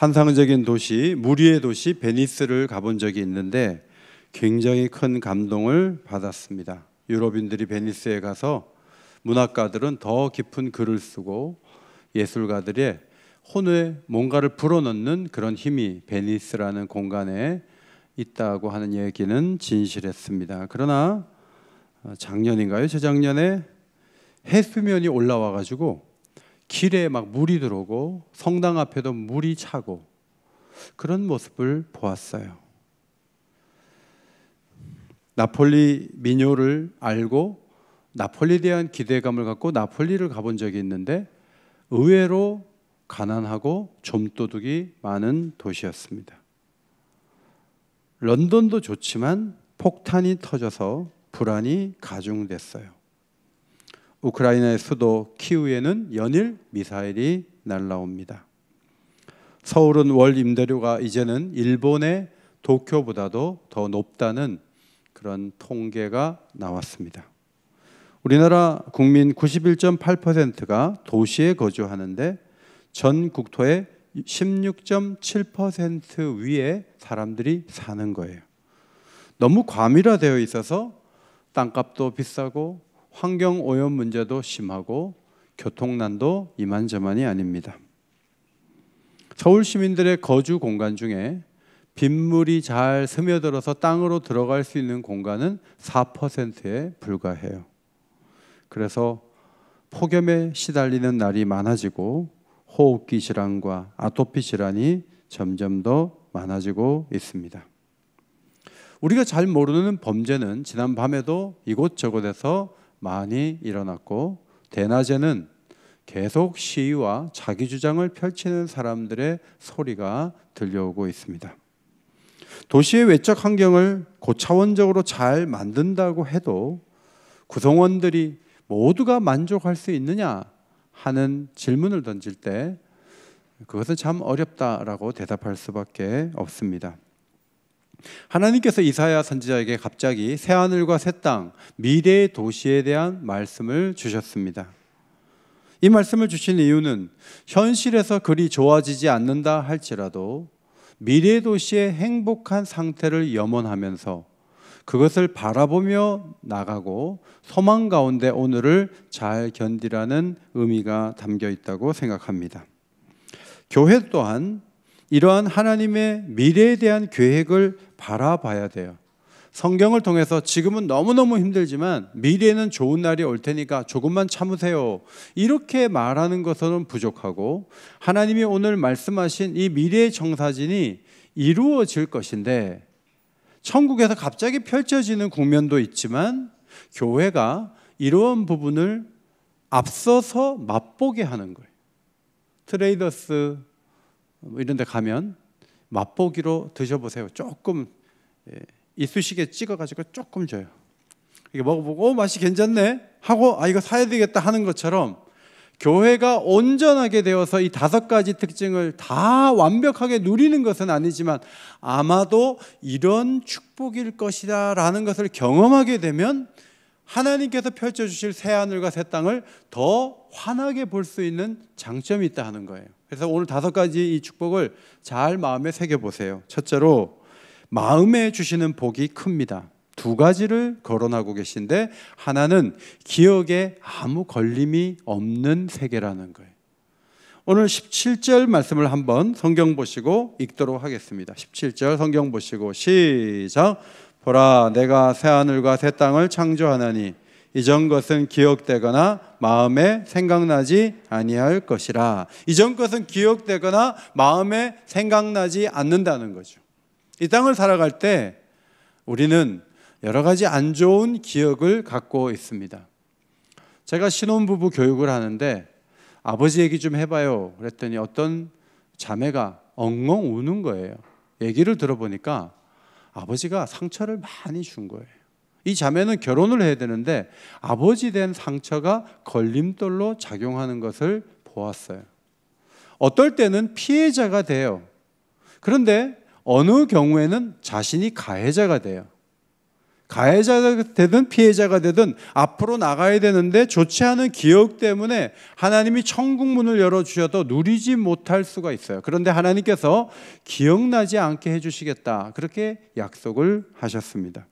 환상적인 도시, 무리의 도시 베니스를 가본 적이 있는데 굉장히 큰 감동을 받았습니다. 유럽인들이 베니스에 가서 문학가들은 더 깊은 글을 쓰고 예술가들의 혼에 뭔가를 불어넣는 그런 힘이 베니스라는 공간에 있다고 하는 얘기는 진실했습니다. 그러나 작년인가요? 재작년에 해수면이 올라와 가지고 길에 막 물이 들어오고 성당 앞에도 물이 차고 그런 모습을 보았어요. 나폴리 민요를 알고 나폴리에 대한 기대감을 갖고 나폴리를 가본 적이 있는데 의외로 가난하고 좀도둑이 많은 도시였습니다. 런던도 좋지만 폭탄이 터져서 불안이 가중됐어요. 우크라이나의 수도 키우에는 연일 미사일이 날아옵니다. 서울은 월 임대료가 이제는 일본의 도쿄보다도 더 높다는 그런 통계가 나왔습니다. 우리나라 국민 91.8%가 도시에 거주하는데 전 국토의 16.7% 위에 사람들이 사는 거예요. 너무 과밀화되어 있어서 땅값도 비싸고 환경오염 문제도 심하고 교통난도 이만저만이 아닙니다. 서울 시민들의 거주 공간 중에 빗물이 잘 스며들어서 땅으로 들어갈 수 있는 공간은 4%에 불과해요. 그래서 폭염에 시달리는 날이 많아지고 호흡기 질환과 아토피 질환이 점점 더 많아지고 있습니다. 우리가 잘 모르는 범죄는 지난 밤에도 이곳저곳에서 많이 일어났고 대낮에는 계속 시위와 자기 주장을 펼치는 사람들의 소리가 들려오고 있습니다. 도시의 외적 환경을 고차원적으로 잘 만든다고 해도 구성원들이 모두가 만족할 수 있느냐 하는 질문을 던질 때 그것은 참 어렵다라고 대답할 수밖에 없습니다. 하나님께서 이사야 선지자에게 갑자기 새하늘과 새 땅, 미래의 도시에 대한 말씀을 주셨습니다. 이 말씀을 주신 이유는 현실에서 그리 좋아지지 않는다 할지라도 미래의 도시의 행복한 상태를 염원하면서 그것을 바라보며 나가고 소망 가운데 오늘을 잘 견디라는 의미가 담겨 있다고 생각합니다. 교회 또한 이러한 하나님의 미래에 대한 계획을 바라봐야 돼요. 성경을 통해서 지금은 너무너무 힘들지만 미래에는 좋은 날이 올 테니까 조금만 참으세요, 이렇게 말하는 것은 부족하고 하나님이 오늘 말씀하신 이 미래의 청사진이 이루어질 것인데 천국에서 갑자기 펼쳐지는 국면도 있지만 교회가 이러한 부분을 앞서서 맛보게 하는 거예요. 트레이더스 이런 데 가면 맛보기로 드셔보세요. 조금 이쑤시개 찍어가지고 조금 줘요. 이게 먹어보고 맛이 괜찮네 하고 이거 사야 되겠다 하는 것처럼 교회가 온전하게 되어서 이 5가지 특징을 다 완벽하게 누리는 것은 아니지만 아마도 이런 축복일 것이다 라는 것을 경험하게 되면 하나님께서 펼쳐주실 새하늘과 새 땅을 더 환하게 볼 수 있는 장점이 있다 하는 거예요. 그래서 오늘 5가지 이 축복을 잘 마음에 새겨보세요. 첫째로 마음에 주시는 복이 큽니다. 2가지를 거론하고 계신데 하나는 기억에 아무 걸림이 없는 세계라는 거예요. 오늘 17절 말씀을 한번 성경 보시고 읽도록 하겠습니다. 17절 성경 보시고 시작. 보라, 내가 새하늘과 새 땅을 창조하나니 이전 것은 기억되거나 마음에 생각나지 아니할 것이라. 이전 것은 기억되거나 마음에 생각나지 않는다는 거죠. 이 땅을 살아갈 때 우리는 여러 가지 안 좋은 기억을 갖고 있습니다. 제가 신혼부부 교육을 하는데 아버지 얘기 좀 해봐요 그랬더니 어떤 자매가 엉엉 우는 거예요. 얘기를 들어보니까 아버지가 상처를 많이 준 거예요. 이 자매는 결혼을 해야 되는데 아버지 된 상처가 걸림돌로 작용하는 것을 보았어요. 어떨 때는 피해자가 돼요. 그런데 어느 경우에는 자신이 가해자가 돼요. 가해자가 되든 피해자가 되든 앞으로 나가야 되는데 좋지 않은 기억 때문에 하나님이 천국문을 열어주셔도 누리지 못할 수가 있어요. 그런데 하나님께서 기억나지 않게 해주시겠다, 그렇게 약속을 하셨습니다.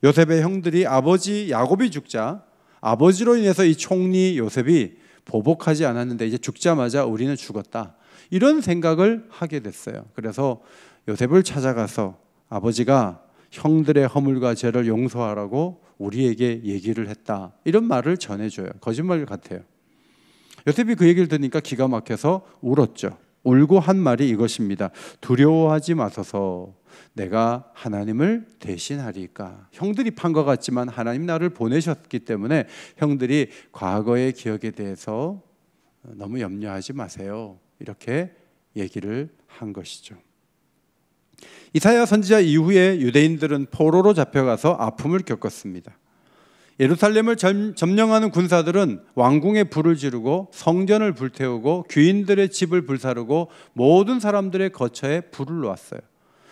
요셉의 형들이 아버지 야곱이 죽자 아버지로 인해서 이 총리 요셉이 보복하지 않았는데 이제 죽자마자 우리는 죽었다, 이런 생각을 하게 됐어요. 그래서 요셉을 찾아가서 아버지가 형들의 허물과 죄를 용서하라고 우리에게 얘기를 했다, 이런 말을 전해줘요. 거짓말 같아요. 요셉이 그 얘기를 들으니까 기가 막혀서 울었죠. 울고 한 말이 이것입니다. 두려워하지 마소서, 내가 하나님을 대신하리까. 형들이 판 것 같지만 하나님 나를 보내셨기 때문에 형들이 과거의 기억에 대해서 너무 염려하지 마세요, 이렇게 얘기를 한 것이죠. 이사야 선지자 이후에 유대인들은 포로로 잡혀가서 아픔을 겪었습니다. 예루살렘을 점령하는 군사들은 왕궁에 불을 지르고 성전을 불태우고 귀인들의 집을 불사르고 모든 사람들의 거처에 불을 놓았어요.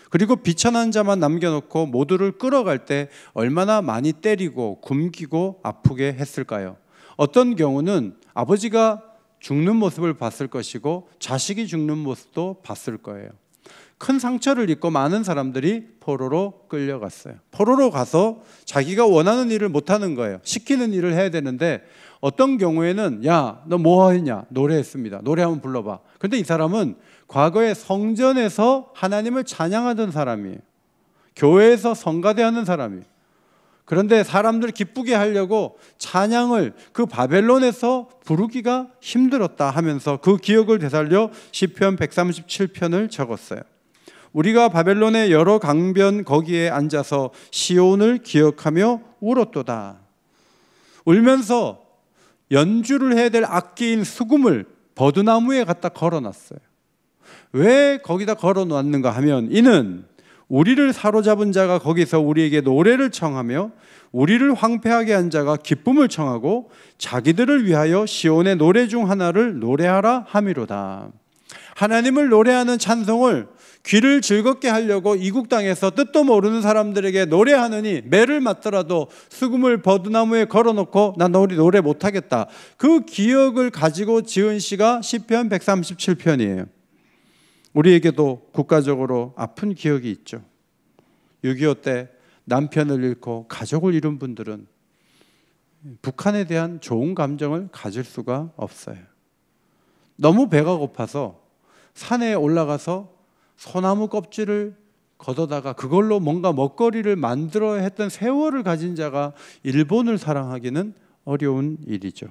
그리고 비천한 자만 남겨놓고 모두를 끌어갈 때 얼마나 많이 때리고 굶기고 아프게 했을까요? 어떤 경우는 아버지가 죽는 모습을 봤을 것이고 자식이 죽는 모습도 봤을 거예요. 큰 상처를 입고 많은 사람들이 포로로 끌려갔어요. 포로로 가서 자기가 원하는 일을 못하는 거예요. 시키는 일을 해야 되는데 어떤 경우에는 야, 너 뭐 했냐? 노래했습니다. 노래 한번 불러봐. 그런데 이 사람은 과거에 성전에서 하나님을 찬양하던 사람이에요. 교회에서 성가대하는 사람이에요. 그런데 사람들을 기쁘게 하려고 찬양을 그 바벨론에서 부르기가 힘들었다 하면서 그 기억을 되살려 시편 137편을 적었어요. 우리가 바벨론의 여러 강변 거기에 앉아서 시온을 기억하며 울었도다. 울면서 연주를 해야 될 악기인 수금을 버드나무에 갖다 걸어놨어요. 왜 거기다 걸어놨는가 하면 이는 우리를 사로잡은 자가 거기서 우리에게 노래를 청하며 우리를 황폐하게 한 자가 기쁨을 청하고 자기들을 위하여 시온의 노래 중 하나를 노래하라 함이로다. 하나님을 노래하는 찬송을 귀를 즐겁게 하려고 이국 땅에서 뜻도 모르는 사람들에게 노래하느니 매를 맞더라도 수금을 버드나무에 걸어놓고 나 노래 못하겠다, 그 기억을 가지고 지은 시가 시편 137편이에요. 우리에게도 국가적으로 아픈 기억이 있죠. 6.25 때 남편을 잃고 가족을 잃은 분들은 북한에 대한 좋은 감정을 가질 수가 없어요. 너무 배가 고파서 산에 올라가서 소나무 껍질을 걷어다가 그걸로 뭔가 먹거리를 만들어야 했던 세월을 가진 자가 일본을 사랑하기는 어려운 일이죠.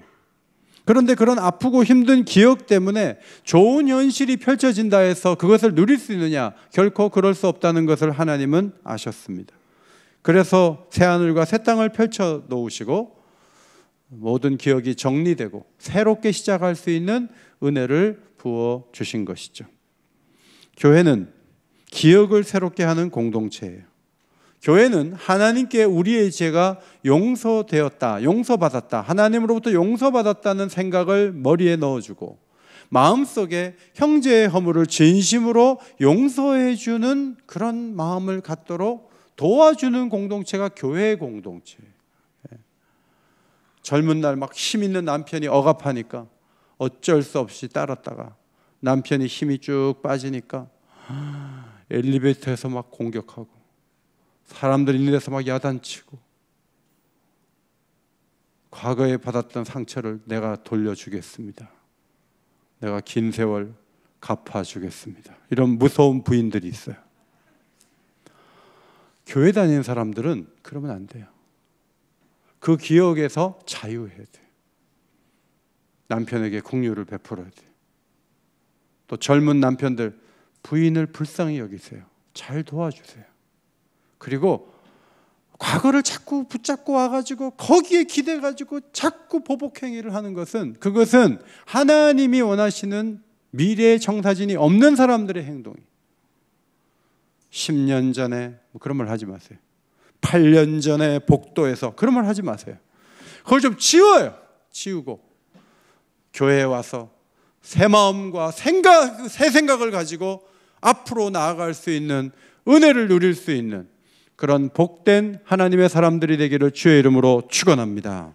그런데 그런 아프고 힘든 기억 때문에 좋은 현실이 펼쳐진다 해서 그것을 누릴 수 있느냐? 결코 그럴 수 없다는 것을 하나님은 아셨습니다. 그래서 새하늘과 새 땅을 펼쳐 놓으시고 모든 기억이 정리되고 새롭게 시작할 수 있는 은혜를 부어 주신 것이죠. 교회는 기억을 새롭게 하는 공동체예요. 교회는 하나님께 우리의 죄가 용서되었다, 용서받았다, 하나님으로부터 용서받았다는 생각을 머리에 넣어주고 마음속에 형제의 허물을 진심으로 용서해주는 그런 마음을 갖도록 도와주는 공동체가 교회의 공동체예요. 젊은 날 막 힘 있는 남편이 억압하니까 어쩔 수 없이 따랐다가 남편이 힘이 쭉 빠지니까 엘리베이터에서 막 공격하고 사람들 있는 데서 막 야단치고 과거에 받았던 상처를 내가 돌려주겠습니다. 내가 긴 세월 갚아주겠습니다. 이런 무서운 부인들이 있어요. 교회 다니는 사람들은 그러면 안 돼요. 그 기억에서 자유해야 돼요. 남편에게 긍휼을 베풀어야 돼요. 또 젊은 남편들 부인을 불쌍히 여기세요. 잘 도와주세요. 그리고 과거를 자꾸 붙잡고 와가지고 거기에 기대가지고 자꾸 보복행위를 하는 것은 그것은 하나님이 원하시는 미래의 청사진이 없는 사람들의 행동이에요. 10년 전에 그런 말 하지 마세요. 8년 전에 복도에서 그런 말 하지 마세요. 그걸 좀 지워요. 지우고 교회에 와서 새 마음과 새 생각을 가지고 앞으로 나아갈 수 있는 은혜를 누릴 수 있는 그런 복된 하나님의 사람들이 되기를 주의 이름으로 축원합니다.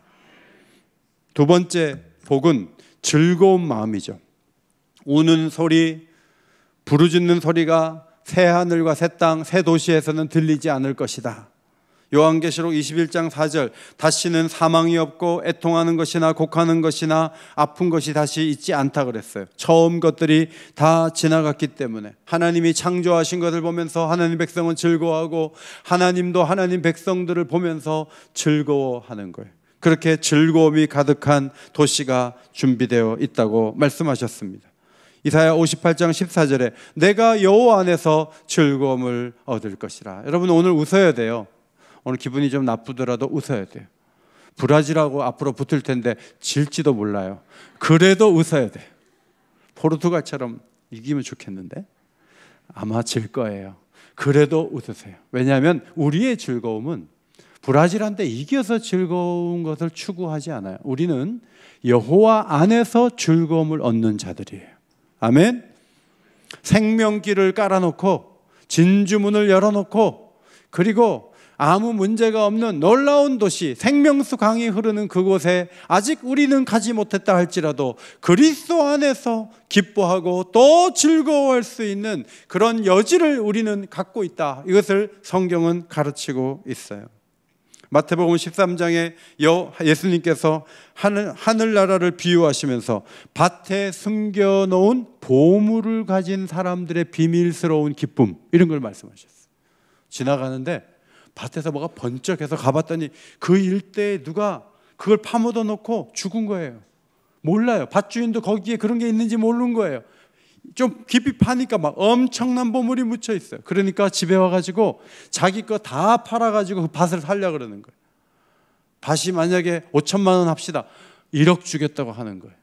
두 번째 복은 즐거운 마음이죠. 우는 소리, 부르짖는 소리가 새 하늘과 새 땅, 새 도시에서는 들리지 않을 것이다. 요한계시록 21장 4절, 다시는 사망이 없고 애통하는 것이나 곡하는 것이나 아픈 것이 다시 있지 않다 그랬어요. 처음 것들이 다 지나갔기 때문에 하나님이 창조하신 것을 보면서 하나님 백성은 즐거워하고 하나님도 하나님 백성들을 보면서 즐거워하는 거예요. 그렇게 즐거움이 가득한 도시가 준비되어 있다고 말씀하셨습니다. 이사야 58장 14절에 내가 여호와 안에서 즐거움을 얻을 것이라. 여러분 오늘 웃어야 돼요. 오늘 기분이 좀 나쁘더라도 웃어야 돼요. 브라질하고 앞으로 붙을 텐데 질지도 몰라요. 그래도 웃어야 돼요. 포르투갈처럼 이기면 좋겠는데 아마 질 거예요. 그래도 웃으세요. 왜냐하면 우리의 즐거움은 브라질한테 이겨서 즐거운 것을 추구하지 않아요. 우리는 여호와 안에서 즐거움을 얻는 자들이에요. 아멘. 생명길을 깔아놓고 진주문을 열어놓고 그리고 아무 문제가 없는 놀라운 도시, 생명수 강이 흐르는 그곳에 아직 우리는 가지 못했다 할지라도 그리스도 안에서 기뻐하고 또 즐거워할 수 있는 그런 여지를 우리는 갖고 있다. 이것을 성경은 가르치고 있어요. 마태복음 13장에 예수님께서 하늘나라를 비유하시면서 밭에 숨겨놓은 보물을 가진 사람들의 비밀스러운 기쁨, 이런 걸 말씀하셨어요. 지나가는데 밭에서 뭐가 번쩍해서 가봤더니 그 일대에 누가 그걸 파묻어 놓고 죽은 거예요. 몰라요. 밭주인도 거기에 그런 게 있는지 모르는 거예요. 좀 깊이 파니까 막 엄청난 보물이 묻혀 있어요. 그러니까 집에 와가지고 자기 거 다 팔아가지고 그 밭을 살려고 그러는 거예요. 밭이 만약에 5천만 원 합시다. 1억 주겠다고 하는 거예요.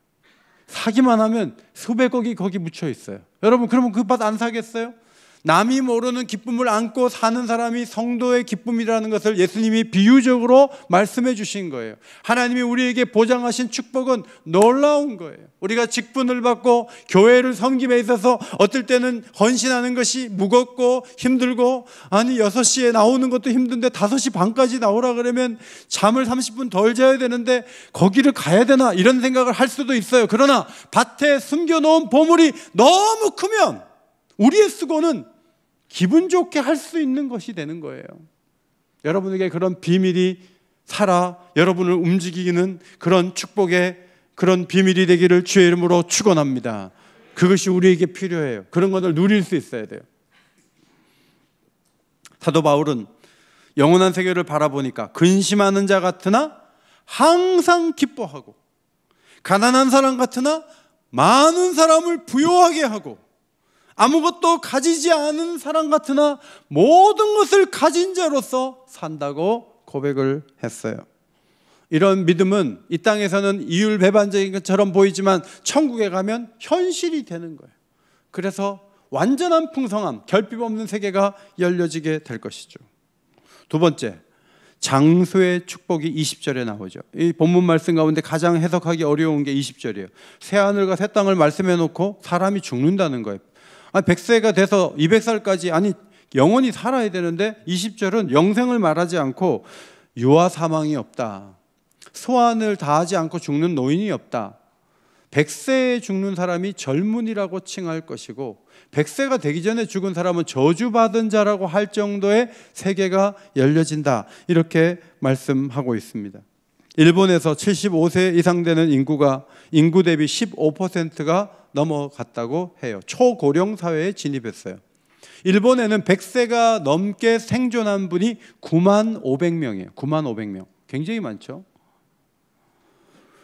사기만 하면 수백억이 거기 묻혀 있어요. 여러분 그러면 그 밭 안 사겠어요? 남이 모르는 기쁨을 안고 사는 사람이 성도의 기쁨이라는 것을 예수님이 비유적으로 말씀해 주신 거예요. 하나님이 우리에게 보장하신 축복은 놀라운 거예요. 우리가 직분을 받고 교회를 섬김에 있어서 어떨 때는 헌신하는 것이 무겁고 힘들고, 아니 6시에 나오는 것도 힘든데 5시 반까지 나오라 그러면 잠을 30분 덜 자야 되는데 거기를 가야 되나 이런 생각을 할 수도 있어요. 그러나 밭에 숨겨놓은 보물이 너무 크면 우리의 수고는 기분 좋게 할 수 있는 것이 되는 거예요. 여러분에게 그런 비밀이 살아 여러분을 움직이는 그런 축복의 그런 비밀이 되기를 주의 이름으로 축원합니다. 그것이 우리에게 필요해요. 그런 것을 누릴 수 있어야 돼요. 사도 바울은 영원한 세계를 바라보니까 근심하는 자 같으나 항상 기뻐하고 가난한 사람 같으나 많은 사람을 부요하게 하고 아무것도 가지지 않은 사람 같으나 모든 것을 가진 자로서 산다고 고백을 했어요. 이런 믿음은 이 땅에서는 이율배반적인 것처럼 보이지만 천국에 가면 현실이 되는 거예요. 그래서 완전한 풍성함, 결핍 없는 세계가 열려지게 될 것이죠. 두 번째, 장소의 축복이 20절에 나오죠. 이 본문 말씀 가운데 가장 해석하기 어려운 게 20절이에요. 새하늘과 새 땅을 말씀해 놓고 사람이 죽는다는 거예요. 100세가 돼서 200살까지 아니 영원히 살아야 되는데 20절은 영생을 말하지 않고 유아 사망이 없다. 소원을 다하지 않고 죽는 노인이 없다. 100세에 죽는 사람이 젊은이라고 칭할 것이고 100세가 되기 전에 죽은 사람은 저주받은 자라고 할 정도의 세계가 열려진다. 이렇게 말씀하고 있습니다. 일본에서 75세 이상 되는 인구 대비 15%가 넘어갔다고 해요. 초고령 사회에 진입했어요. 일본에는 100세가 넘게 생존한 분이 9만 500명이에요. 9만 500명. 굉장히 많죠.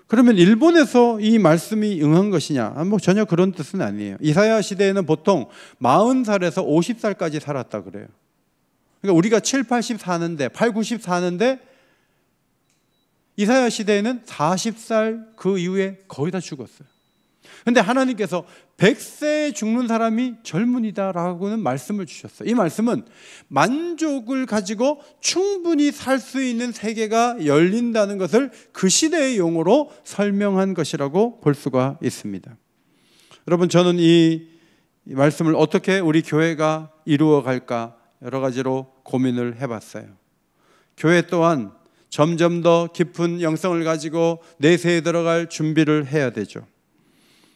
그러면 일본에서 이 말씀이 응한 것이냐? 전혀 그런 뜻은 아니에요. 이사야 시대에는 보통 40살에서 50살까지 살았다 그래요. 그러니까 우리가 7, 80 사는데 8, 90 사는데 이사야 시대에는 40살 그 이후에 거의 다 죽었어요. 그런데 하나님께서 100세에 죽는 사람이 젊은이다라고는 말씀을 주셨어요. 이 말씀은 만족을 가지고 충분히 살 수 있는 세계가 열린다는 것을 그 시대의 용어로 설명한 것이라고 볼 수가 있습니다. 여러분, 저는 이 말씀을 어떻게 우리 교회가 이루어 갈까 여러 가지로 고민을 해봤어요. 교회 또한 점점 더 깊은 영성을 가지고 내세에 들어갈 준비를 해야 되죠.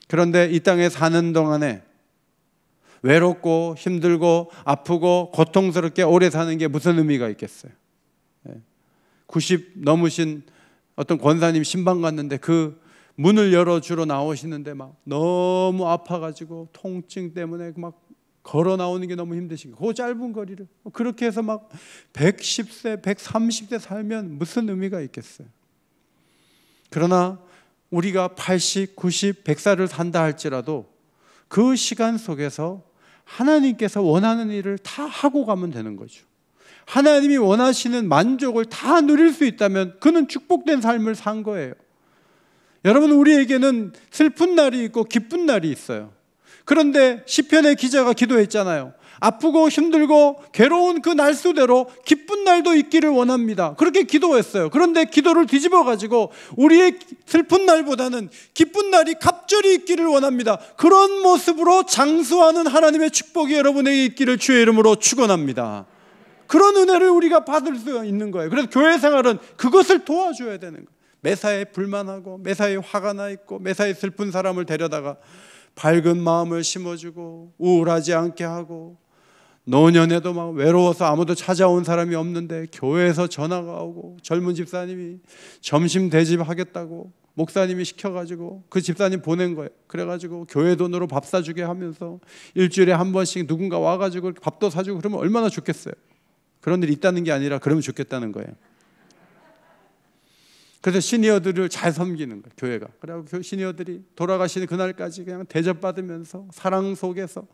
그런데 이 땅에 사는 동안에 외롭고 힘들고 아프고 고통스럽게 오래 사는 게 무슨 의미가 있겠어요? 90 넘으신 어떤 권사님 신방 갔는데 그 문을 열어주러 나오시는데 막 너무 아파가지고 통증 때문에 막 걸어 나오는 게 너무 힘드시고 그 짧은 거리를 그렇게 해서 막 110세, 130세 살면 무슨 의미가 있겠어요? 그러나 우리가 80, 90, 100살을 산다 할지라도 그 시간 속에서 하나님께서 원하는 일을 다 하고 가면 되는 거죠. 하나님이 원하시는 만족을 다 누릴 수 있다면 그는 축복된 삶을 산 거예요. 여러분, 우리에게는 슬픈 날이 있고 기쁜 날이 있어요. 그런데 시편의 기자가 기도했잖아요. 아프고 힘들고 괴로운 그 날수대로 기쁜 날도 있기를 원합니다. 그렇게 기도했어요. 그런데 기도를 뒤집어 가지고 우리의 슬픈 날보다는 기쁜 날이 갑절이 있기를 원합니다. 그런 모습으로 장수하는 하나님의 축복이 여러분에게 있기를 주의 이름으로 축원합니다. 그런 은혜를 우리가 받을 수 있는 거예요. 그래서 교회 생활은 그것을 도와줘야 되는 거예요. 매사에 불만하고 매사에 화가 나 있고 매사에 슬픈 사람을 데려다가 밝은 마음을 심어주고 우울하지 않게 하고, 노년에도 막 외로워서 아무도 찾아온 사람이 없는데 교회에서 전화가 오고 젊은 집사님이 점심 대접하겠다고 목사님이 시켜가지고 그 집사님 보낸 거예요. 그래가지고 교회 돈으로 밥 사주게 하면서 일주일에 한 번씩 누군가 와가지고 밥도 사주고 그러면 얼마나 좋겠어요. 그런 일이 있다는 게 아니라 그러면 좋겠다는 거예요. 그래서 시니어들을 잘 섬기는 거예요, 교회가. 그래서 시니어들이 돌아가시는 그날까지 그냥 대접받으면서 사랑 속에서,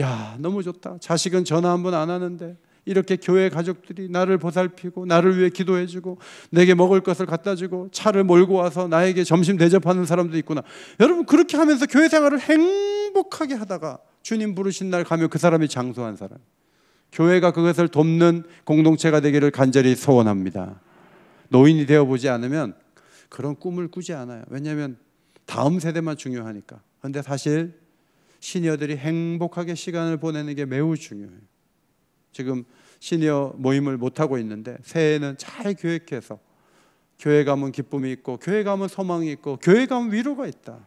야, 너무 좋다. 자식은 전화 한 번 안 하는데 이렇게 교회 가족들이 나를 보살피고 나를 위해 기도해주고 내게 먹을 것을 갖다 주고 차를 몰고 와서 나에게 점심 대접하는 사람도 있구나. 여러분, 그렇게 하면서 교회 생활을 행복하게 하다가 주님 부르신 날 가면 그 사람이 장수한 사람, 교회가 그것을 돕는 공동체가 되기를 간절히 소원합니다. 노인이 되어보지 않으면 그런 꿈을 꾸지 않아요. 왜냐하면 다음 세대만 중요하니까. 그런데 사실 시니어들이 행복하게 시간을 보내는 게 매우 중요해요. 지금 시니어 모임을 못하고 있는데 새해에는 잘 계획해서 교회 가면 기쁨이 있고 교회 가면 소망이 있고 교회 가면 위로가 있다,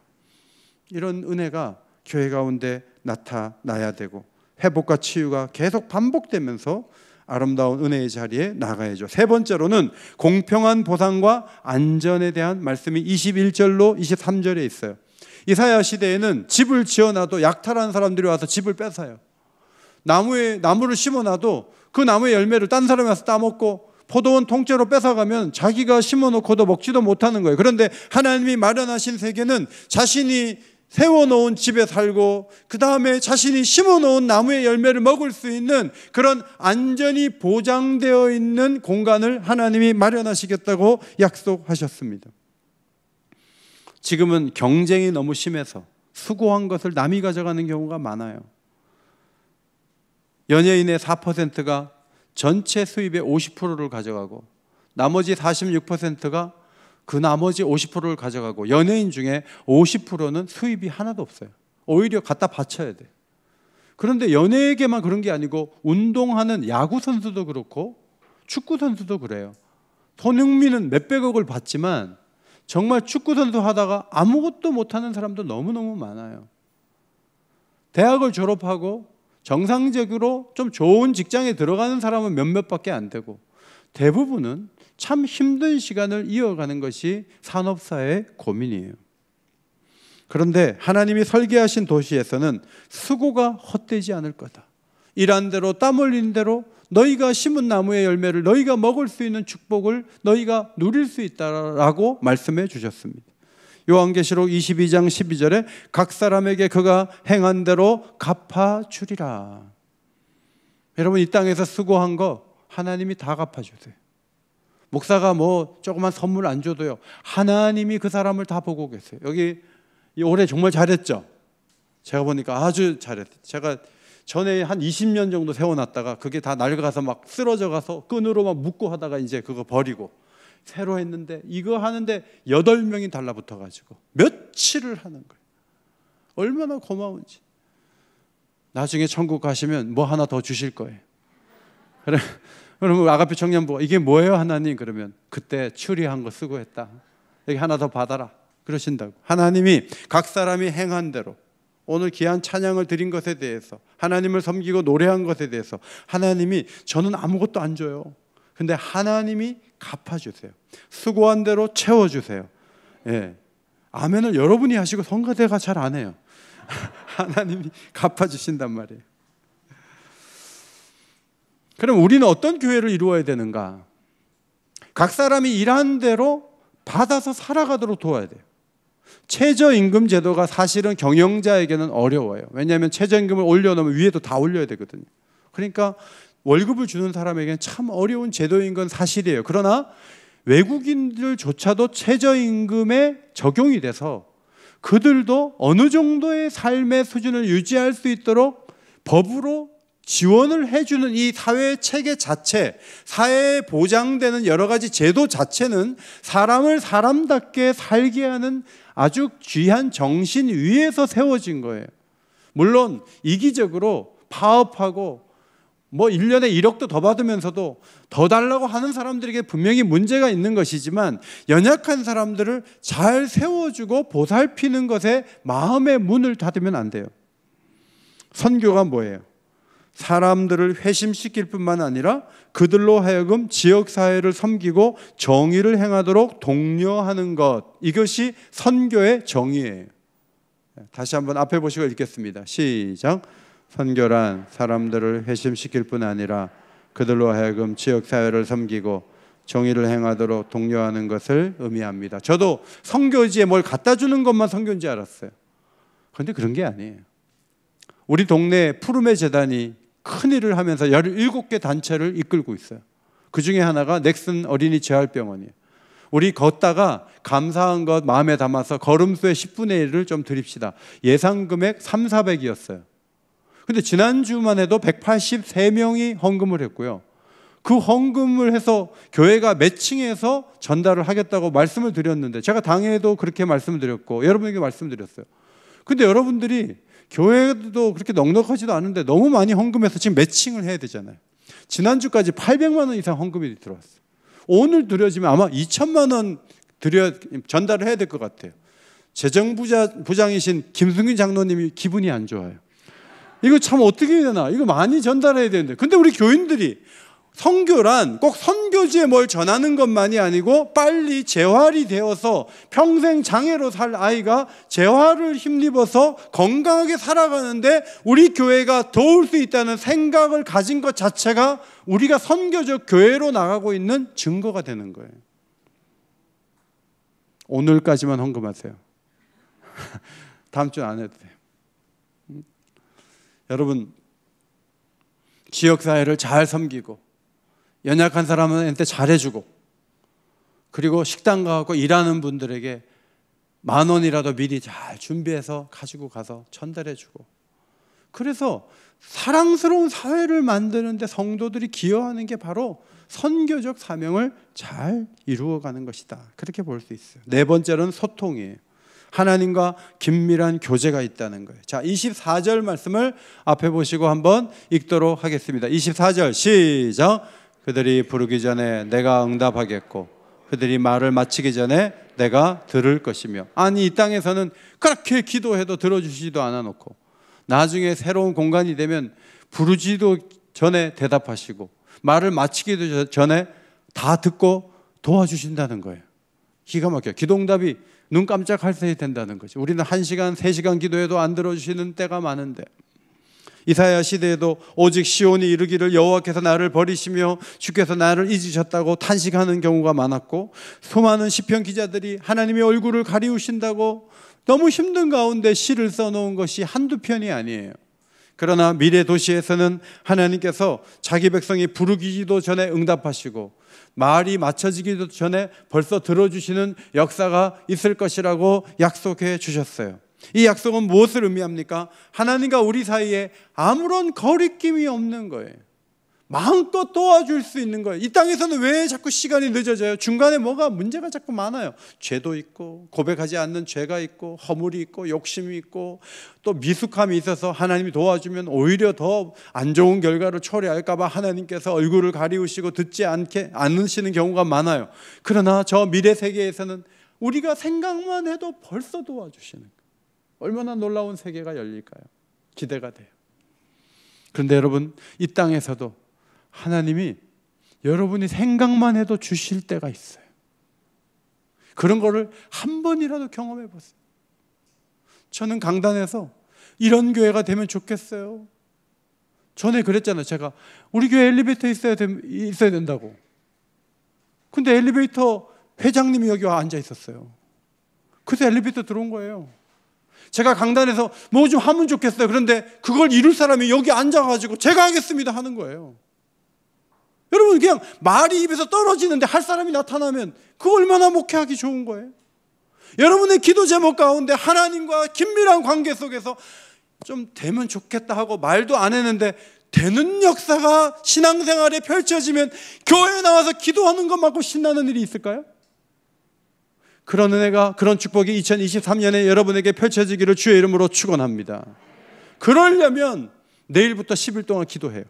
이런 은혜가 교회 가운데 나타나야 되고 회복과 치유가 계속 반복되면서 아름다운 은혜의 자리에 나가야죠. 세 번째로는 공평한 보상과 안전에 대한 말씀이 21절로 23절에 있어요. 이사야 시대에는 집을 지어놔도 약탈한 사람들이 와서 집을 뺏어요. 나무를 심어놔도 그 나무의 열매를 딴 사람이 와서 따먹고 포도원 통째로 뺏어가면 자기가 심어놓고도 먹지도 못하는 거예요. 그런데 하나님이 마련하신 세계는 자신이 세워놓은 집에 살고 그 다음에 자신이 심어놓은 나무의 열매를 먹을 수 있는 그런 안전이 보장되어 있는 공간을 하나님이 마련하시겠다고 약속하셨습니다. 지금은 경쟁이 너무 심해서 수고한 것을 남이 가져가는 경우가 많아요. 연예인의 4%가 전체 수입의 50%를 가져가고 나머지 46%가 그 나머지 50%를 가져가고, 연예인 중에 50%는 수입이 하나도 없어요. 오히려 갖다 바쳐야 돼요. 그런데 연예계만 그런 게 아니고 운동하는 야구 선수도 그렇고 축구 선수도 그래요. 손흥민은 몇백억을 받지만 정말 축구 선수 하다가 아무것도 못하는 사람도 너무너무 많아요. 대학을 졸업하고 정상적으로 좀 좋은 직장에 들어가는 사람은 몇몇밖에 안 되고 대부분은 참 힘든 시간을 이어가는 것이 산업사의 고민이에요. 그런데 하나님이 설계하신 도시에서는 수고가 헛되지 않을 거다. 일한 대로 땀 흘린 대로 너희가 심은 나무의 열매를 너희가 먹을 수 있는 축복을 너희가 누릴 수 있다라고 말씀해 주셨습니다. 요한계시록 22장 12절에 각 사람에게 그가 행한 대로 갚아주리라. 여러분, 이 땅에서 수고한 거 하나님이 다 갚아주세요. 목사가 뭐 조그만 선물 안 줘도요, 하나님이 그 사람을 다 보고 계세요. 여기 올해 정말 잘했죠. 제가 보니까 아주 잘했어요. 제가 전에 한 20년 정도 세워놨다가 그게 다 낡아가서 막 쓰러져 가서 끈으로 막 묶고 하다가 이제 그거 버리고 새로 했는데, 이거 하는데 8명이 달라붙어 가지고 며칠을 하는 거예요. 얼마나 고마운지. 나중에 천국 가시면 뭐 하나 더 주실 거예요. 그러면 아가페 청년부가 이게 뭐예요 하나님? 그러면 그때 추리한 거 수고했다. 여기 하나 더 받아라. 그러신다고. 하나님이 각 사람이 행한 대로 오늘 귀한 찬양을 드린 것에 대해서 하나님을 섬기고 노래한 것에 대해서 하나님이 저는 아무것도 안 줘요. 근데 하나님이 갚아주세요. 수고한 대로 채워주세요. 예. 아멘을 여러분이 하시고 성가대가 잘 안 해요. 하나님이 갚아주신단 말이에요. 그럼 우리는 어떤 교회를 이루어야 되는가? 각 사람이 일한 대로 받아서 살아가도록 도와야 돼요. 최저임금 제도가 사실은 경영자에게는 어려워요. 왜냐하면 최저임금을 올려놓으면 위에도 다 올려야 되거든요. 그러니까 월급을 주는 사람에게는 참 어려운 제도인 건 사실이에요. 그러나 외국인들조차도 최저임금에 적용이 돼서 그들도 어느 정도의 삶의 수준을 유지할 수 있도록 법으로 지원을 해주는 이 사회 체계 자체, 사회에 보장되는 여러 가지 제도 자체는 사람을 사람답게 살게 하는 아주 귀한 정신 위에서 세워진 거예요. 물론 이기적으로 파업하고 뭐 1년에 1억도 더 받으면서도 더 달라고 하는 사람들에게 분명히 문제가 있는 것이지만 연약한 사람들을 잘 세워주고 보살피는 것에 마음의 문을 닫으면 안 돼요. 선교가 뭐예요? 사람들을 회심시킬 뿐만 아니라 그들로 하여금 지역사회를 섬기고 정의를 행하도록 독려하는 것, 이것이 선교의 정의예요. 다시 한번 앞에 보시고 읽겠습니다. 시작. 선교란 사람들을 회심시킬 뿐 아니라 그들로 하여금 지역사회를 섬기고 정의를 행하도록 독려하는 것을 의미합니다. 저도 선교지에 뭘 갖다 주는 것만 선교인 줄 알았어요. 그런데 그런 게 아니에요. 우리 동네 푸르메 재단이 큰 일을 하면서 17개 단체를 이끌고 있어요. 그 중에 하나가 넥슨 어린이 재활병원이에요. 우리 걷다가 감사한 것 마음에 담아서 걸음수의 10분의 1을 좀 드립시다. 예상 금액 3,400이었어요. 근데 지난주만 해도 183명이 헌금을 했고요. 그 헌금을 해서 교회가 매칭해서 전달을 하겠다고 말씀을 드렸는데 제가 당회에도 그렇게 말씀을 드렸고 여러분에게 말씀드렸어요. 근데 여러분들이 교회도 그렇게 넉넉하지도 않은데 너무 많이 헌금해서 지금 매칭을 해야 되잖아요. 지난주까지 800만 원 이상 헌금이 들어왔어요. 오늘 드려지면 아마 2천만 원 전달을 해야 될 것 같아요. 재정부장이신 김승윤 장로님이 기분이 안 좋아요. 이거 참 어떻게 해야 되나? 이거 많이 전달해야 되는데. 근데 우리 교인들이 선교란 꼭 선교지에 뭘 전하는 것만이 아니고 빨리 재활이 되어서 평생 장애로 살 아이가 재활을 힘입어서 건강하게 살아가는데 우리 교회가 도울 수 있다는 생각을 가진 것 자체가 우리가 선교적 교회로 나가고 있는 증거가 되는 거예요. 오늘까지만 헌금하세요. 다음 주는 안 해도 돼요. 여러분, 지역사회를 잘 섬기고 연약한 사람한테 잘해주고 그리고 식당 가고 일하는 분들에게 10,000원이라도 미리 잘 준비해서 가지고 가서 전달해주고 그래서 사랑스러운 사회를 만드는데 성도들이 기여하는 게 바로 선교적 사명을 잘 이루어가는 것이다. 그렇게 볼 수 있어요. 네 번째는 소통이에요. 하나님과 긴밀한 교제가 있다는 거예요. 자, 24절 말씀을 앞에 보시고 한번 읽도록 하겠습니다. 24절 시작. 그들이 부르기 전에 내가 응답하겠고 그들이 말을 마치기 전에 내가 들을 것이며. 아니 이 땅에서는 그렇게 기도해도 들어주시지도 않아 놓고 나중에 새로운 공간이 되면 부르지도 전에 대답하시고 말을 마치기도 전에 다 듣고 도와주신다는 거예요. 기가 막혀요. 기도응답이 눈 깜짝할 새 된다는 거죠. 우리는 1시간, 3시간 기도해도 안 들어주시는 때가 많은데 이사야 시대에도 오직 시온이 이르기를 여호와께서 나를 버리시며 주께서 나를 잊으셨다고 탄식하는 경우가 많았고 수많은 시편 기자들이 하나님의 얼굴을 가리우신다고 너무 힘든 가운데 시를 써놓은 것이 한두 편이 아니에요. 그러나 미래 도시에서는 하나님께서 자기 백성이 부르기도 전에 응답하시고 말이 맞춰지기도 전에 벌써 들어주시는 역사가 있을 것이라고 약속해 주셨어요. 이 약속은 무엇을 의미합니까? 하나님과 우리 사이에 아무런 거리낌이 없는 거예요. 마음껏 도와줄 수 있는 거예요. 이 땅에서는 왜 자꾸 시간이 늦어져요? 중간에 뭐가 문제가 자꾸 많아요. 죄도 있고, 고백하지 않는 죄가 있고, 허물이 있고, 욕심이 있고, 또 미숙함이 있어서 하나님이 도와주면 오히려 더 안 좋은 결과를 초래할까 봐 하나님께서 얼굴을 가리우시고 듣지 않으시는 경우가 많아요. 그러나 저 미래 세계에서는 우리가 생각만 해도 벌써 도와주시는 거예요. 얼마나 놀라운 세계가 열릴까요? 기대가 돼요. 그런데 여러분, 이 땅에서도 하나님이 여러분이 생각만 해도 주실 때가 있어요. 그런 거를 한 번이라도 경험해 보세요. 저는 강단에서 이런 교회가 되면 좋겠어요. 전에 그랬잖아요. 제가 우리 교회 엘리베이터 있어야 된다고. 근데 엘리베이터 회장님이 여기 와 앉아 있었어요. 그래서 엘리베이터 들어온 거예요. 제가 강단에서 뭐 좀 하면 좋겠어요. 그런데 그걸 이룰 사람이 여기 앉아가지고 제가 하겠습니다 하는 거예요. 여러분, 그냥 말이 입에서 떨어지는데 할 사람이 나타나면 그거 얼마나 목회하기 좋은 거예요. 여러분의 기도 제목 가운데 하나님과 긴밀한 관계 속에서 좀 되면 좋겠다 하고 말도 안 했는데 되는 역사가 신앙생활에 펼쳐지면 교회에 나와서 기도하는 것만큼 신나는 일이 있을까요? 그런 은혜가, 그런 축복이 2023년에 여러분에게 펼쳐지기를 주의 이름으로 축원합니다. 그러려면 내일부터 10일 동안 기도해요.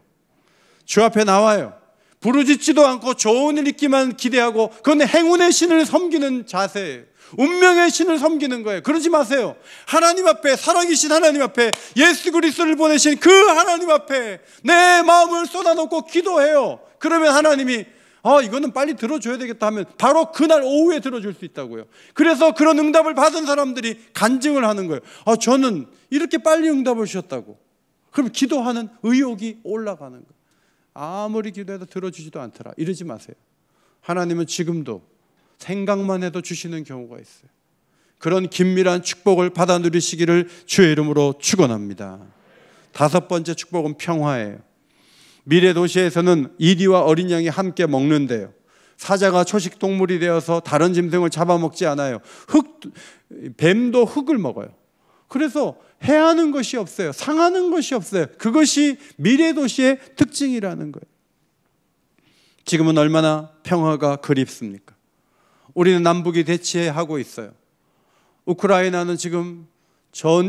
주 앞에 나와요. 부르짖지도 않고 좋은 일 있기만 기대하고, 그건 행운의 신을 섬기는 자세예요. 운명의 신을 섬기는 거예요. 그러지 마세요. 하나님 앞에, 살아계신 하나님 앞에, 예수 그리스도를 보내신 그 하나님 앞에 내 마음을 쏟아놓고 기도해요. 그러면 하나님이 이거는 빨리 들어줘야 되겠다 하면 바로 그날 오후에 들어줄 수 있다고요. 그래서 그런 응답을 받은 사람들이 간증을 하는 거예요. 저는 이렇게 빨리 응답을 주셨다고. 그럼 기도하는 의욕이 올라가는 거예요. 아무리 기도해도 들어주지도 않더라, 이러지 마세요. 하나님은 지금도 생각만 해도 주시는 경우가 있어요. 그런 긴밀한 축복을 받아 누리시기를 주의 이름으로 축원합니다. 5번째 축복은 평화예요. 미래 도시에서는 이리와 어린 양이 함께 먹는데요, 사자가 초식 동물이 되어서 다른 짐승을 잡아먹지 않아요. 뱀도 흙을 먹어요. 그래서 해하는 것이 없어요. 상하는 것이 없어요. 그것이 미래 도시의 특징이라는 거예요. 지금은 얼마나 평화가 그립습니까? 우리는 남북이 대치하고 있어요. 우크라이나는 지금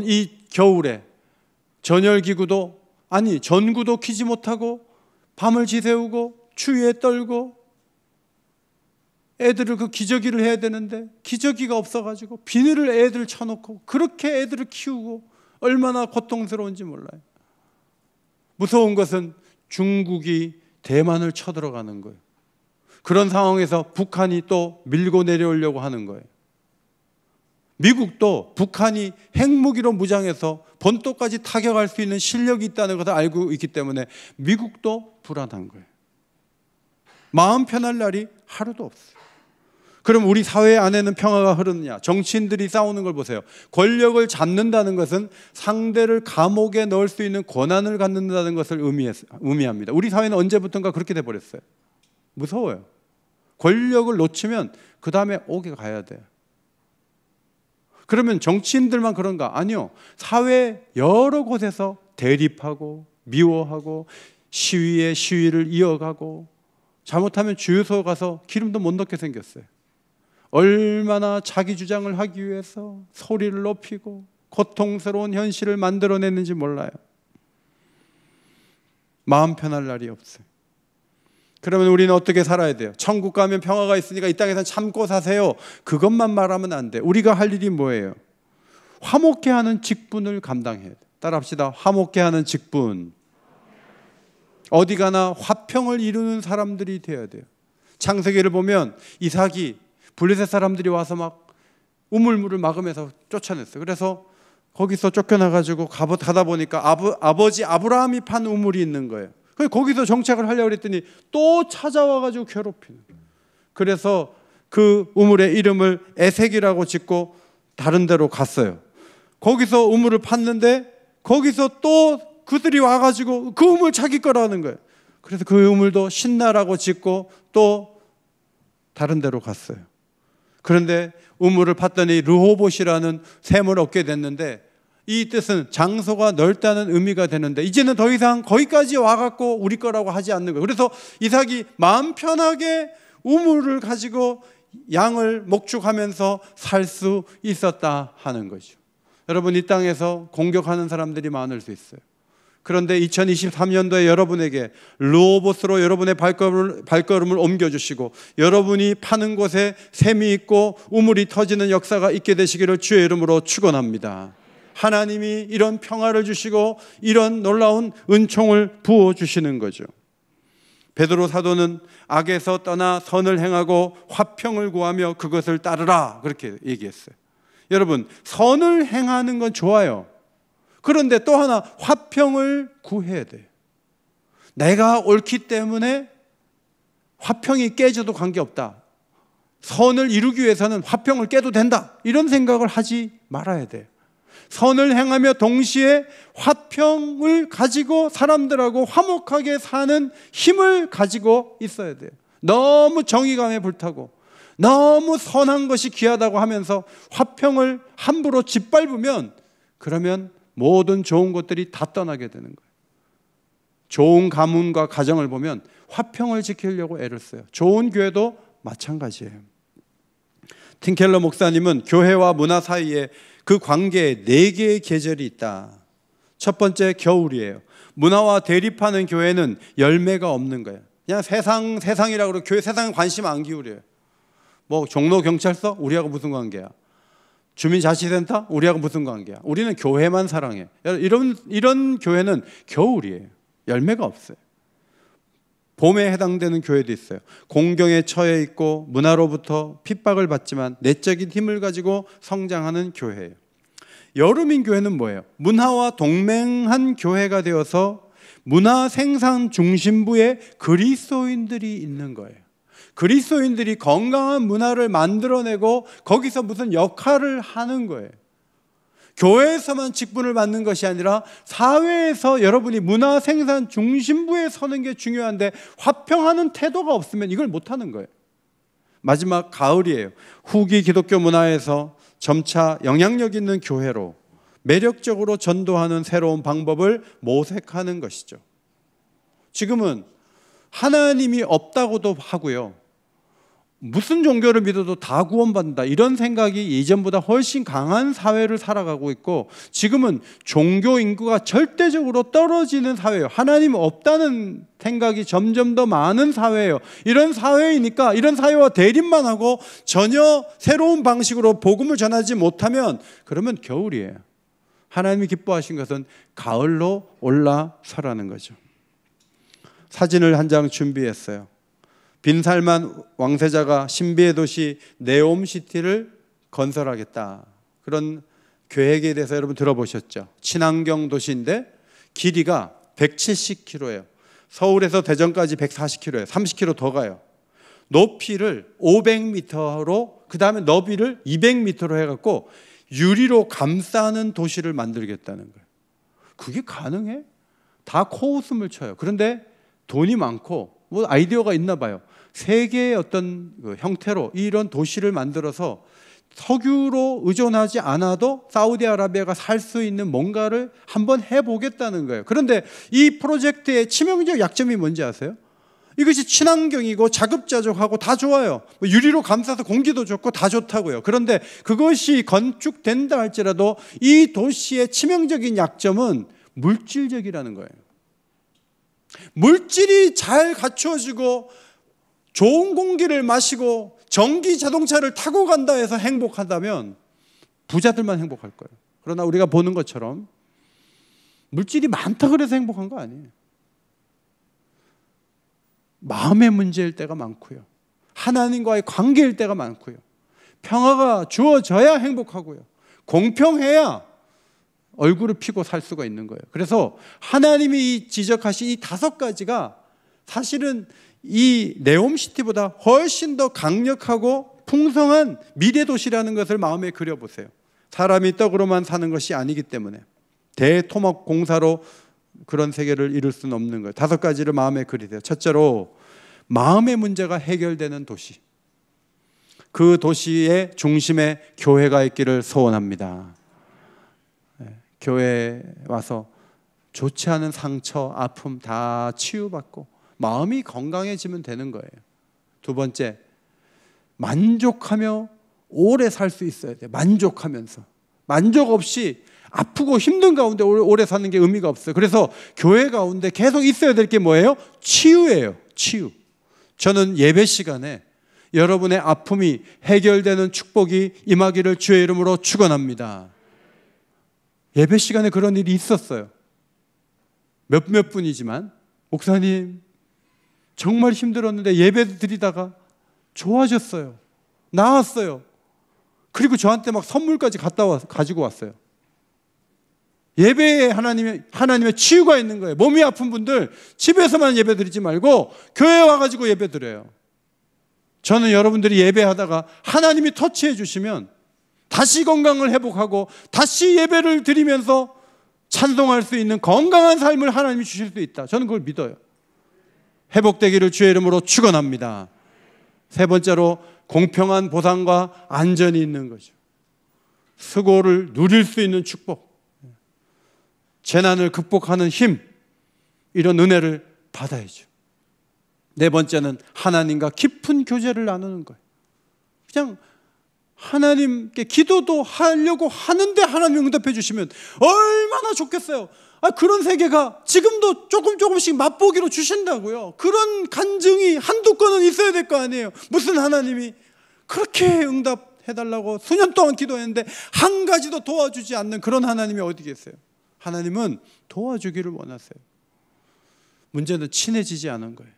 이 겨울에 전열기구도 전구도 켜지 못하고 밤을 지새우고 추위에 떨고 애들을 그 기저귀를 해야 되는데 기저귀가 없어가지고 비닐을 애들 쳐놓고 그렇게 애들을 키우고 얼마나 고통스러운지 몰라요. 무서운 것은 중국이 대만을 쳐들어가는 거예요. 그런 상황에서 북한이 또 밀고 내려오려고 하는 거예요. 미국도 북한이 핵무기로 무장해서 본토까지 타격할 수 있는 실력이 있다는 것을 알고 있기 때문에 미국도 불안한 거예요. 마음 편할 날이 하루도 없어요. 그럼 우리 사회 안에는 평화가 흐르느냐? 정치인들이 싸우는 걸 보세요. 권력을 잡는다는 것은 상대를 감옥에 넣을 수 있는 권한을 갖는다는 것을 의미합니다. 우리 사회는 언제부턴가 그렇게 돼버렸어요. 무서워요. 권력을 놓치면 그 다음에 옥에 가야 돼요. 그러면 정치인들만 그런가? 아니요. 사회 여러 곳에서 대립하고 미워하고 시위에 시위를 이어가고, 잘못하면 주유소 가서 기름도 못 넣게 생겼어요. 얼마나 자기 주장을 하기 위해서 소리를 높이고 고통스러운 현실을 만들어냈는지 몰라요. 마음 편할 날이 없어요. 그러면 우리는 어떻게 살아야 돼요? 천국 가면 평화가 있으니까 이 땅에서 참고 사세요. 그것만 말하면 안 돼. 우리가 할 일이 뭐예요? 화목해 하는 직분을 감당해야 돼. 따라합시다. 화목해 하는 직분. 어디 가나 화평을 이루는 사람들이 되어야 돼요. 창세기를 보면 이삭이 블레셋 사람들이 와서 막 우물물을 막으면서 쫓아냈어요. 그래서 거기서 쫓겨나가지고 가다 보니까 아버지 아브라함이 판 우물이 있는 거예요. 거기서 정착을 하려고 했더니 또 찾아와가지고 괴롭히는 거예요. 그래서 그 우물의 이름을 에색이라고 짓고 다른 데로 갔어요. 거기서 우물을 팠는데 거기서 또 그들이 와가지고 그 우물 자기 거라는 거예요. 그래서 그 우물도 신나라고 짓고 또 다른 데로 갔어요. 그런데 우물을 팠더니 르호봇이라는 샘을 얻게 됐는데 이 뜻은 장소가 넓다는 의미가 되는데 이제는 더 이상 거기까지 와갖고 우리 거라고 하지 않는 거예요. 그래서 이삭이 마음 편하게 우물을 가지고 양을 목축하면서 살 수 있었다 하는 거죠. 여러분, 이 땅에서 공격하는 사람들이 많을 수 있어요. 그런데 2023년도에 여러분에게 르호보스로 여러분의 발걸음을 옮겨주시고 여러분이 파는 곳에 샘이 있고 우물이 터지는 역사가 있게 되시기를 주의 이름으로 축원합니다. 하나님이 이런 평화를 주시고 이런 놀라운 은총을 부어주시는 거죠. 베드로 사도는 악에서 떠나 선을 행하고 화평을 구하며 그것을 따르라, 그렇게 얘기했어요. 여러분, 선을 행하는 건 좋아요. 그런데 또 하나, 화평을 구해야 돼요. 내가 옳기 때문에 화평이 깨져도 관계없다. 선을 이루기 위해서는 화평을 깨도 된다, 이런 생각을 하지 말아야 돼요. 선을 행하며 동시에 화평을 가지고 사람들하고 화목하게 사는 힘을 가지고 있어야 돼요. 너무 정의감에 불타고 너무 선한 것이 귀하다고 하면서 화평을 함부로 짓밟으면 그러면 모든 좋은 것들이 다 떠나게 되는 거예요. 좋은 가문과 가정을 보면 화평을 지키려고 애를 써요. 좋은 교회도 마찬가지예요. 팀 켈러 목사님은 교회와 문화 사이에 그 관계에 4개의 계절이 있다. 첫 번째, 겨울이에요. 문화와 대립하는 교회는 열매가 없는 거예요. 그냥 세상이라고 그러고 교회 세상에 관심 안 기울여요. 뭐 종로 경찰서? 우리하고 무슨 관계야? 주민자치센터? 우리하고 무슨 관계야? 우리는 교회만 사랑해. 이런 교회는 겨울이에요. 열매가 없어요. 봄에 해당되는 교회도 있어요. 공경에 처해 있고 문화로부터 핍박을 받지만 내적인 힘을 가지고 성장하는 교회예요. 여름인 교회는 뭐예요? 문화와 동맹한 교회가 되어서 문화 생산 중심부에 그리스도인들이 있는 거예요. 그리스도인들이 건강한 문화를 만들어내고 거기서 무슨 역할을 하는 거예요. 교회에서만 직분을 받는 것이 아니라 사회에서 여러분이 문화 생산 중심부에 서는 게 중요한데 화평하는 태도가 없으면 이걸 못하는 거예요. 마지막, 가을이에요. 후기 기독교 문화에서 점차 영향력 있는 교회로 매력적으로 전도하는 새로운 방법을 모색하는 것이죠. 지금은 하나님이 없다고도 하고요, 무슨 종교를 믿어도 다 구원받는다, 이런 생각이 예전보다 훨씬 강한 사회를 살아가고 있고, 지금은 종교 인구가 절대적으로 떨어지는 사회예요. 하나님 없다는 생각이 점점 더 많은 사회예요. 이런 사회이니까 이런 사회와 대립만 하고 전혀 새로운 방식으로 복음을 전하지 못하면 그러면 겨울이에요. 하나님이 기뻐하신 것은 가을로 올라서라는 거죠. 사진을 한 장 준비했어요. 빈살만 왕세자가 신비의 도시 네옴시티를 건설하겠다, 그런 계획에 대해서 여러분 들어보셨죠? 친환경 도시인데 길이가 170km예요. 서울에서 대전까지 140km예요. 30km 더 가요. 높이를 500m로, 그 다음에 너비를 200m로 해갖고 유리로 감싸는 도시를 만들겠다는 거예요. 그게 가능해? 다 코웃음을 쳐요. 그런데 돈이 많고 뭐 아이디어가 있나 봐요. 세계의 어떤 그 형태로 이런 도시를 만들어서 석유로 의존하지 않아도 사우디아라비아가 살 수 있는 뭔가를 한번 해보겠다는 거예요. 그런데 이 프로젝트의 치명적 약점이 뭔지 아세요? 이것이 친환경이고 자급자족하고 다 좋아요. 유리로 감싸서 공기도 좋고 다 좋다고요. 그런데 그것이 건축된다 할지라도 이 도시의 치명적인 약점은 물질적이라는 거예요. 물질이 잘 갖추어지고 좋은 공기를 마시고 전기 자동차를 타고 간다 해서 행복하다면 부자들만 행복할 거예요. 그러나 우리가 보는 것처럼 물질이 많다 그래서 행복한 거 아니에요. 마음의 문제일 때가 많고요, 하나님과의 관계일 때가 많고요, 평화가 주어져야 행복하고요, 공평해야 얼굴을 피고 살 수가 있는 거예요. 그래서 하나님이 지적하신 이 5가지가 사실은 이 네옴시티보다 훨씬 더 강력하고 풍성한 미래도시라는 것을 마음에 그려보세요. 사람이 떡으로만 사는 것이 아니기 때문에 대토목공사로 그런 세계를 이룰 수는 없는 거예요. 5가지를 마음에 그리세요. 첫째로, 마음의 문제가 해결되는 도시, 그 도시의 중심에 교회가 있기를 소원합니다. 교회에 와서 좋지 않은 상처, 아픔 다 치유받고 마음이 건강해지면 되는 거예요. 두 번째, 만족하며 오래 살 수 있어야 돼요. 만족하면서. 만족 없이 아프고 힘든 가운데 오래 사는 게 의미가 없어요. 그래서 교회 가운데 계속 있어야 될 게 뭐예요? 치유예요. 치유. 저는 예배 시간에 여러분의 아픔이 해결되는 축복이 임하기를 주의 이름으로 축원합니다. 예배 시간에 그런 일이 있었어요. 몇몇 분이지만, 목사님 정말 힘들었는데 예배 드리다가 좋아졌어요. 나았어요. 그리고 저한테 막 선물까지 가지고 왔어요. 예배에 하나님의 치유가 있는 거예요. 몸이 아픈 분들 집에서만 예배 드리지 말고 교회에 와가지고 예배 드려요. 저는 여러분들이 예배하다가 하나님이 터치해 주시면 다시 건강을 회복하고 다시 예배를 드리면서 찬송할 수 있는 건강한 삶을 하나님이 주실 수 있다. 저는 그걸 믿어요. 회복되기를 주의 이름으로 축원합니다. 세 번째로 공평한 보상과 안전이 있는 거죠. 수고를 누릴 수 있는 축복, 재난을 극복하는 힘, 이런 은혜를 받아야죠. 네 번째는 하나님과 깊은 교제를 나누는 거예요. 그냥 하나님께 기도도 하려고 하는데 하나님 응답해 주시면 얼마나 좋겠어요. 그런 세계가 지금도 조금씩 맛보기로 주신다고요. 그런 간증이 한두 건은 있어야 될 거 아니에요. 무슨 하나님이 그렇게 응답해달라고 수년 동안 기도했는데 한 가지도 도와주지 않는 그런 하나님이 어디 계세요? 하나님은 도와주기를 원하세요. 문제는 친해지지 않은 거예요.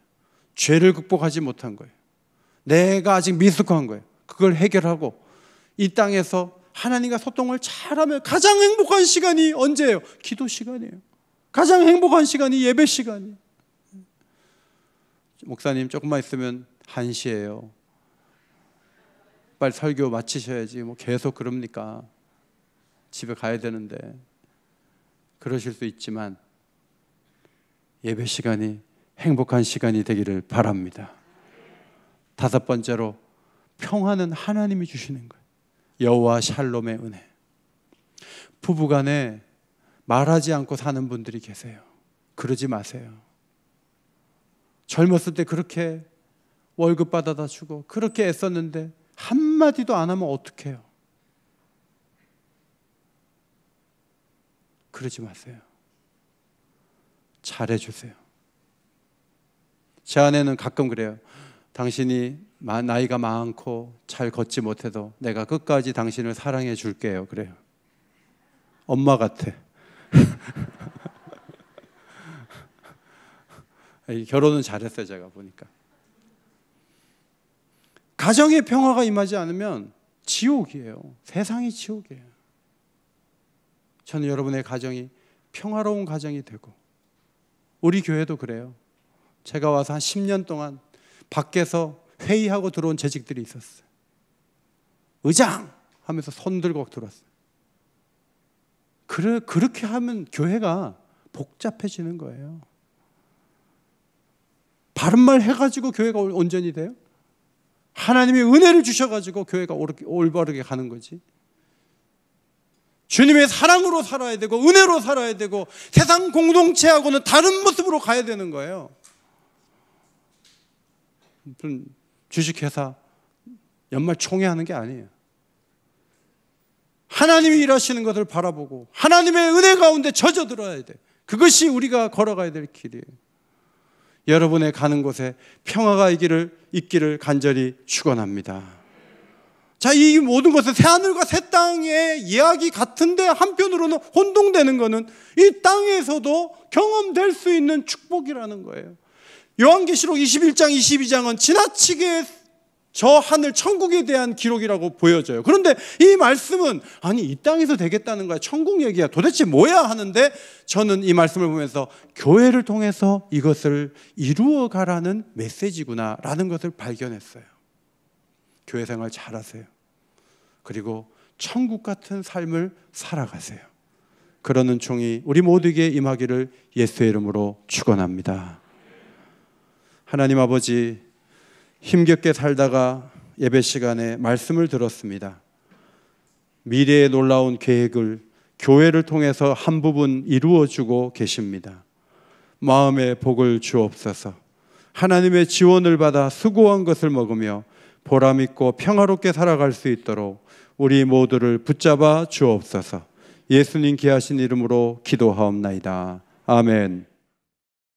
죄를 극복하지 못한 거예요. 내가 아직 미숙한 거예요. 그걸 해결하고 이 땅에서 하나님과 소통을 잘하면 가장 행복한 시간이 언제예요? 기도 시간이에요. 가장 행복한 시간이 예배 시간이에요. 목사님 조금만 있으면 1시예요. 빨리 설교 마치셔야지. 뭐 계속 그럽니까? 집에 가야 되는데. 그러실 수 있지만 예배 시간이 행복한 시간이 되기를 바랍니다. 다섯 번째로 평화는 하나님이 주시는 거예요. 여호와 샬롬의 은혜. 부부간에 말하지 않고 사는 분들이 계세요. 그러지 마세요. 젊었을 때 그렇게 월급 받아다 주고 그렇게 애썼는데 한마디도 안 하면 어떡해요? 그러지 마세요. 잘해주세요. 제 아내는 가끔 그래요. 당신이 나이가 많고 잘 걷지 못해도 내가 끝까지 당신을 사랑해 줄게요. 그래요. 엄마 같아. 결혼은 잘했어요. 제가 보니까. 가정의 평화가 임하지 않으면 지옥이에요. 세상이 지옥이에요. 저는 여러분의 가정이 평화로운 가정이 되고, 우리 교회도 그래요. 제가 와서 한 10년 동안 밖에서 회의하고 들어온 재직들이 있었어요. 의장! 하면서 손 들고 들어왔어요. 그렇게 하면 교회가 복잡해지는 거예요. 바른 말 해가지고 교회가 온전히 돼요? 하나님의 은혜를 주셔가지고 교회가 올바르게 가는 거지. 주님의 사랑으로 살아야 되고 은혜로 살아야 되고 세상 공동체하고는 다른 모습으로 가야 되는 거예요. 무슨 주식회사 연말 총회하는 게 아니에요. 하나님이 일하시는 것을 바라보고 하나님의 은혜 가운데 젖어들어야 돼. 그것이 우리가 걸어가야 될 길이에요. 여러분의 가는 곳에 평화가 있기를 간절히 축원합니다. 자, 이 모든 것은 새하늘과 새 땅의 이야기 같은데 한편으로는 혼동되는 것은 이 땅에서도 경험될 수 있는 축복이라는 거예요. 요한계시록 21장, 22장은 지나치게 저 하늘 천국에 대한 기록이라고 보여져요. 그런데 이 말씀은 아니 이 땅에서 되겠다는 거야. 천국 얘기야. 도대체 뭐야 하는데 저는 이 말씀을 보면서 교회를 통해서 이것을 이루어가라는 메시지구나 라는 것을 발견했어요. 교회 생활 잘하세요. 그리고 천국 같은 삶을 살아가세요. 그러는 종이 우리 모두에게 임하기를 예수의 이름으로 축원합니다. 하나님 아버지, 힘겹게 살다가 예배 시간에 말씀을 들었습니다. 미래의 놀라운 계획을 교회를 통해서 한 부분 이루어주고 계십니다. 마음의 복을 주옵소서. 하나님의 지원을 받아 수고한 것을 먹으며 보람있고 평화롭게 살아갈 수 있도록 우리 모두를 붙잡아 주옵소서. 예수님 귀하신 이름으로 기도하옵나이다. 아멘.